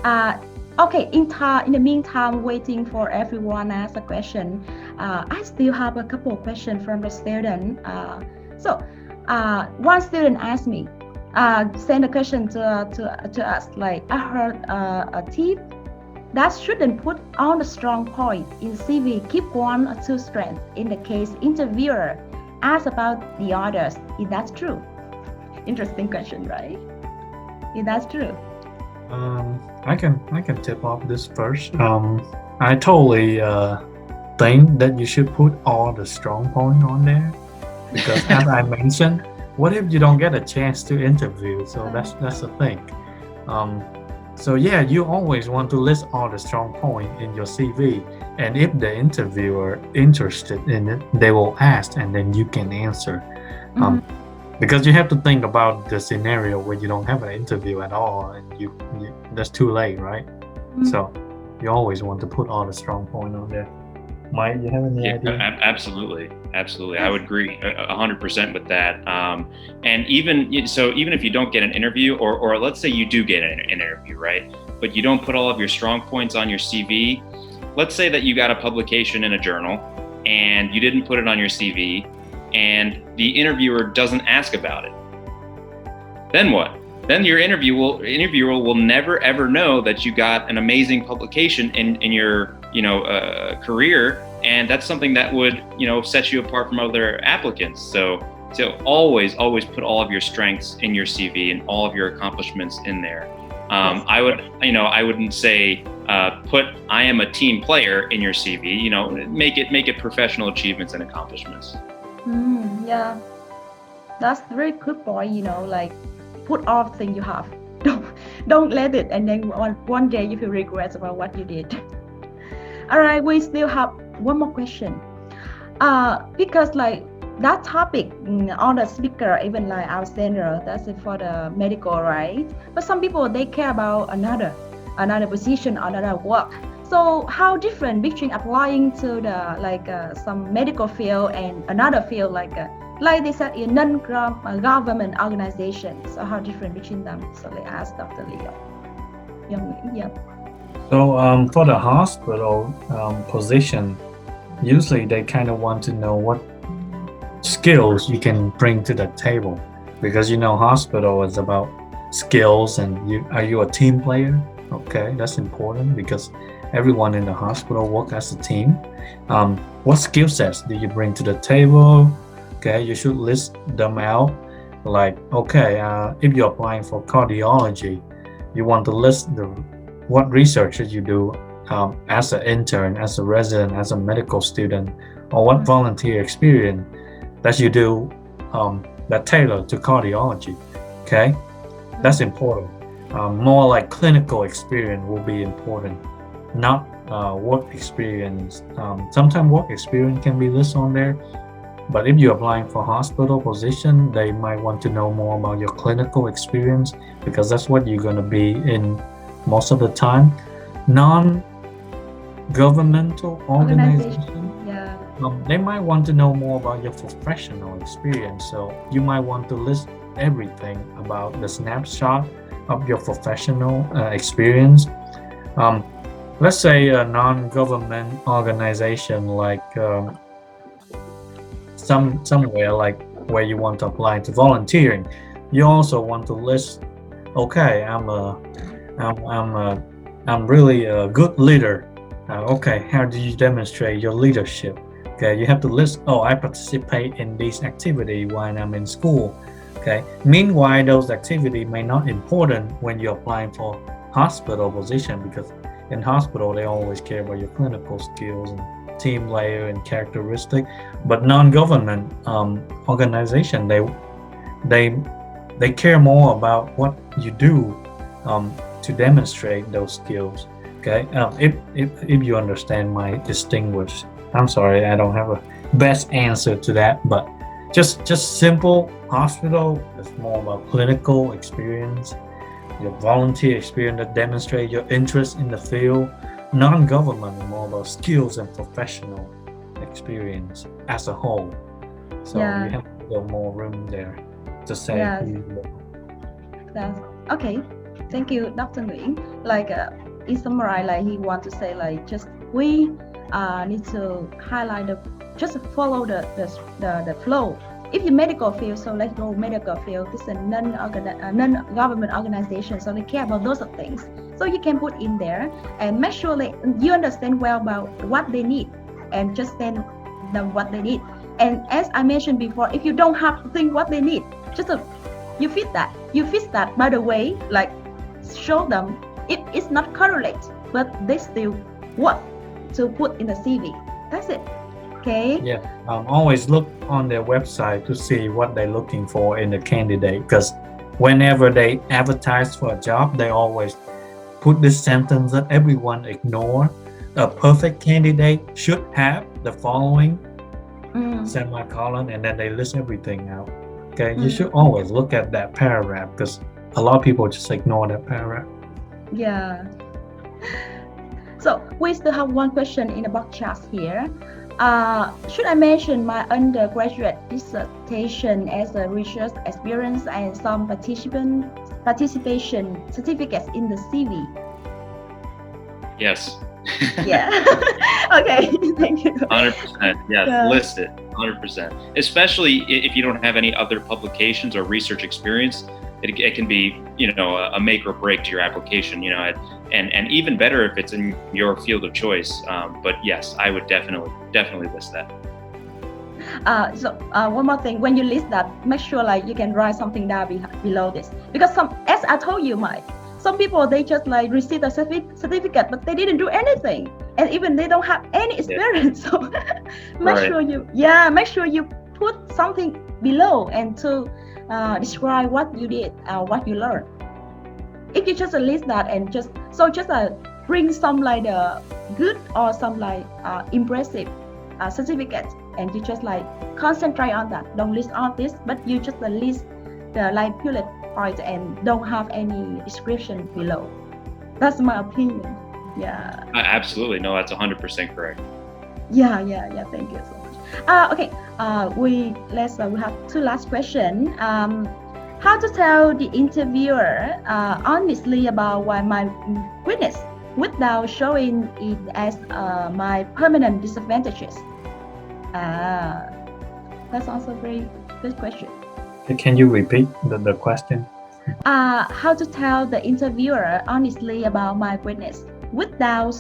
Uh, okay, in the meantime, waiting for everyone ask a question. I still have a couple of questions from the student. One student asked me, send a question to us like, I heard a tip that shouldn't put on a strong point in CV. Keep one or two strengths in the case interviewer asks about the others. Is that true? Interesting question, right? Is that true? I can tip off this first. I totally think that you should put all the strong point on there because, as I mentioned, what if you don't get a chance to interview? So that's the thing. Um, so yeah, you always want to list all the strong point in your CV, and if the interviewer interested in it, they will ask, and then you can answer. Mm-hmm. Um, because you have to think about the scenario where you don't have an interview at all, and you that's too late, right? So you always want to put all the strong point on there. Mike, you have any Yeah, idea? absolutely, absolutely. I Yes. would agree 100% with that. And even if you don't get an interview, or let's say you do get an interview, right? But you don't put all of your strong points on your CV. Let's say that you got a publication in a journal, and you didn't put it on your CV, and the interviewer doesn't ask about it. Then what? Then your interviewer will never ever know that you got an amazing publication in your career, and that's something that would set you apart from other applicants. So always put all of your strengths in your CV and all of your accomplishments in there. Yes. I wouldn't say put I am a team player in your CV. Make it professional achievements and accomplishments. Yeah, that's very good point. Like put all the thing you have. Don't don't let it, and then one day you feel regret about what you did. All right, we still have one more question. Because like that topic on the speaker, even like our center, that's it for the medical, right? But some people they care about another position, another work. So how different between applying to the like some medical field and another field like they said in non-government organizations. So how different between them? So they asked Dr. Leo. Yeah. So for the hospital position, usually they kind of want to know what skills you can bring to the table, because hospital is about skills, and are you a team player? Okay, that's important because everyone in the hospital work as a team. What skill sets do you bring to the table? Okay, you should list them out. Like, okay, if you're applying for cardiology, you want to list the what research did you do as an intern, as a resident, as a medical student, or what volunteer experience that you do that tailor to cardiology. Okay, that's important. More like clinical experience will be important, not work experience. Sometimes work experience can be listed on there, but if you're applying for hospital position, they might want to know more about your clinical experience, because that's what you're going to be in most of the time. Non-governmental organization, Yeah. they might want to know more about your professional experience. So you might want to list everything about the snapshot of your professional experience. Um, let's say a non-government organization like somewhere like where you want to apply to volunteering. You also want to list, okay, I'm really a good leader. Okay, how do you demonstrate your leadership? Okay, you have to list, oh, I participate in this activity while I'm in school. Okay, meanwhile, those activities may not important when you're applying for hospital position, because in hospital they always care about your clinical skills and team layer and characteristic. But non-government organization, they they care more about what you do to demonstrate those skills. Okay, if you understand my distinguish, I'm sorry, I don't have a best answer to that, but just simple hospital is more about clinical experience, your volunteer experience that demonstrate your interest in the field. Non-government is more about skills and professional experience as a whole. So you Yeah. have to go more room there to say Yes. who you are. That's okay. Thank you, Dr. Nguyen. Like in summary, like he want to say, like just we need to highlight just follow the flow. If you medical field, so let's go medical field. This is a non-government organization, so they care about those things. So you can put in there and make sure that you understand well about what they need, and just send them what they need. And as I mentioned before, if you don't have to think what they need, just you fit that. You fit that. By the way, like show them it's not correlate, but they still want to put in the CV. That's it. Okay. Yeah, always look on their website to see what they're looking for in the candidate, because whenever they advertise for a job, they always put this sentence that everyone ignore. A perfect candidate should have the following semicolon, and then they list everything out. Okay, you should always look at that paragraph, because a lot of people just ignore that paragraph. Yeah. So we still have one question in the box chat here. Should I mention my undergraduate dissertation as a research experience and some participation certificates in the CV? Yes. Yeah. Okay. Thank you. 100%. Yes. Yeah. List it. 100%. Especially if you don't have any other publications or research experience, it can be, a make or break to your application, and even better if it's in your field of choice. But yes, I would definitely list that. So one more thing, when you list that, make sure like you can write something down below this, because as I told you, Mike, some people they just like receive a certificate, but they didn't do anything, and even they don't have any experience. Yeah. So make sure you put something below and to describe what you did, what you learned. If you just list that and just bring some like good or some like impressive certificate, and you just like concentrate on that. Don't list all this, but you just list the like bullet point and don't have any description below. That's my opinion. Yeah. Absolutely. No, that's 100% correct. Yeah. Thank you so much. Okay. We have two last questions. How to tell the interviewer honestly about my weakness without showing it as my permanent disadvantages? That's also a very good question. Can you repeat the question? How to tell the interviewer honestly about my weakness without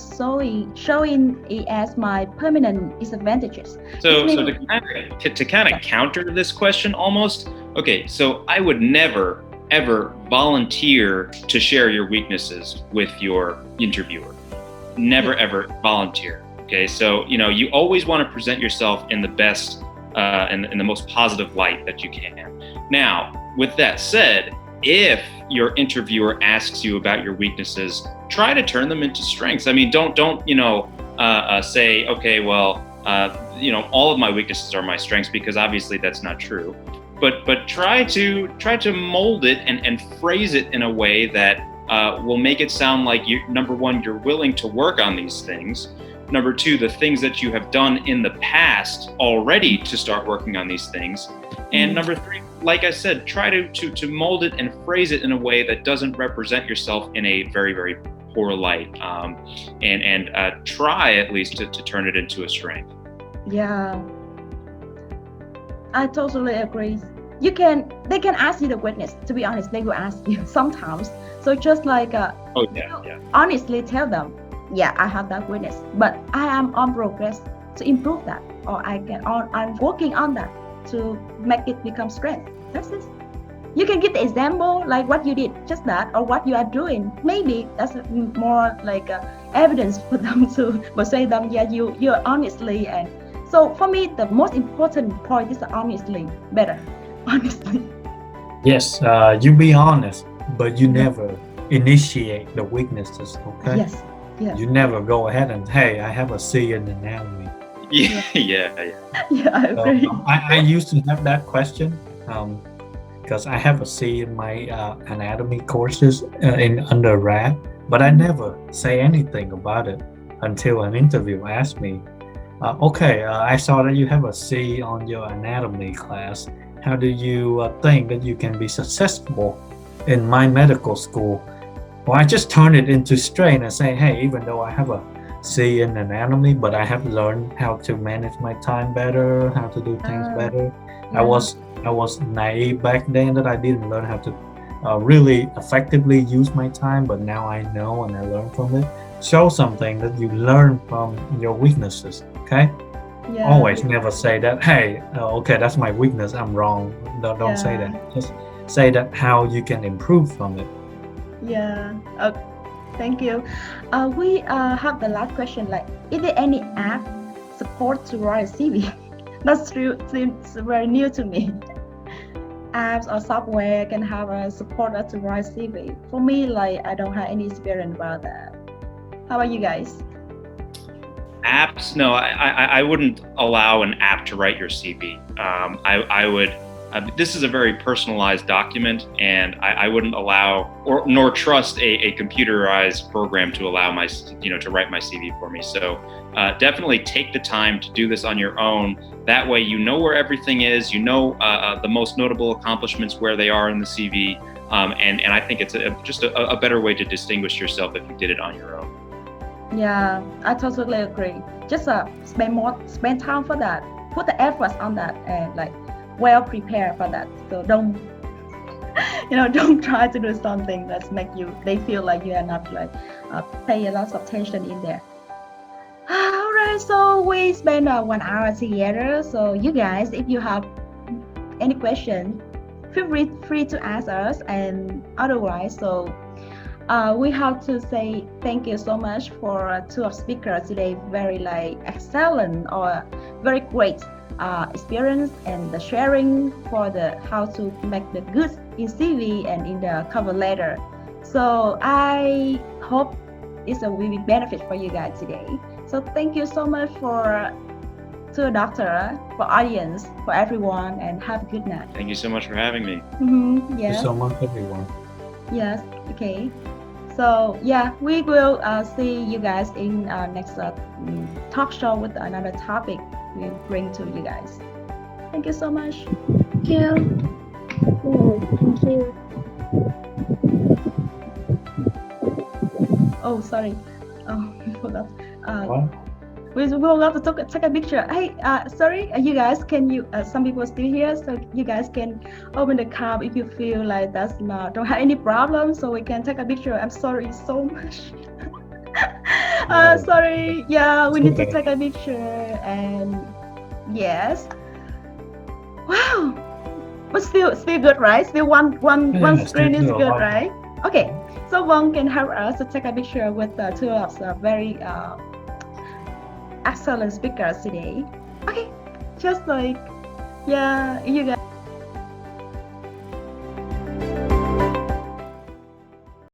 showing it as my permanent disadvantages. So to kind of counter this question almost, okay, so I would never ever volunteer to share your weaknesses with your interviewer. Never ever volunteer. Okay, so you always want to present yourself in the best in the most positive light that you can. Now, with that said, if your interviewer asks you about your weaknesses, try to turn them into strengths. I mean, don't say, okay, well, all of my weaknesses are my strengths, because obviously that's not true. But try to mold it and phrase it in a way that will make it sound like number one, you're willing to work on these things. Number two, the things that you have done in the past already to start working on these things. And number three, like I said, try to mold it and phrase it in a way that doesn't represent yourself in a very, very poor light. And try at least to turn it into a strength. Yeah, I totally agree. They can ask you the witness. To be honest, they will ask you sometimes. So just like honestly tell them, yeah, I have that witness, but I am on progress to improve that, or I'm working on that to make it become strength. That's it. You can give the example like what you did, just that, or what you are doing. Maybe that's more like evidence for them to say them, yeah, you're honestly. And so for me, the most important point is honestly better. Honestly. Yes, you be honest, but you never initiate the weaknesses. Okay. Yes. You never go ahead and, hey, I have a C in anatomy. Yeah. Yeah, I agree. I used to have that question because I have a C in my anatomy courses in undergrad, but I never say anything about it until an interview asked me, okay, I saw that you have a C on your anatomy class. How do you think that you can be successful in my medical school? Or I just turn it into straight and say, hey, even though I have a C in anatomy, but I have learned how to manage my time better, how to do things better. Yeah. I was naive back then that I didn't learn how to really effectively use my time, but now I know and I learn from it. Show something that you learn from your weaknesses. Okay. Yeah. Always never say that, hey, okay, that's my weakness, I'm wrong. Don't say that. Just say that how you can improve from it. Yeah. Thank you. We have the last question. Like, is there any app support to write CV? That's true. Seems very new to me. Apps or software can have a supporter to write CV. For me, like, I don't have any experience about that. How about you guys? Apps? No, I wouldn't allow an app to write your CV. I would. This is a very personalized document, and I wouldn't allow nor trust a computerized program to allow to write my CV for me. So definitely take the time to do this on your own. That way, you know where everything is. You know the most notable accomplishments where they are in the CV, and I think it's just a better way to distinguish yourself if you did it on your own. Yeah, I totally agree. Just spend time for that. Put the efforts on that, and like well prepared for that. So don't try to do something that's make they feel like you are not like pay a lot of attention in there. All right, so we spent 1 hour together. So you guys, if you have any question, feel free to ask us, and otherwise, so we have to say thank you so much for two of speakers today. Very like excellent or very great experience and the sharing for the how to make the good in CV and in the cover letter. So I hope it's a really benefit for you guys today. So thank you so much to a doctor, for audience, for everyone, and have a good night. Thank you so much for having me. Thank you so much, everyone. Yes. Okay. So yeah, we will see you guys in next talk show with another topic we bring to you guys. Thank you so much. Thank you. Thank you. Oh, sorry. Oh, we forgot. What? We forgot to take a picture. Hey, sorry, you guys. Can you? Some people are still here, so you guys can open the card if you feel like that's not don't have any problem, so we can take a picture. I'm sorry so much. Sorry. Yeah, we need to take a picture, and yes. Wow, but still good, right? Still one screen is good, right? Okay, so one can help us to take a picture with the two of us very excellent speakers today. Okay, just like yeah, you guys.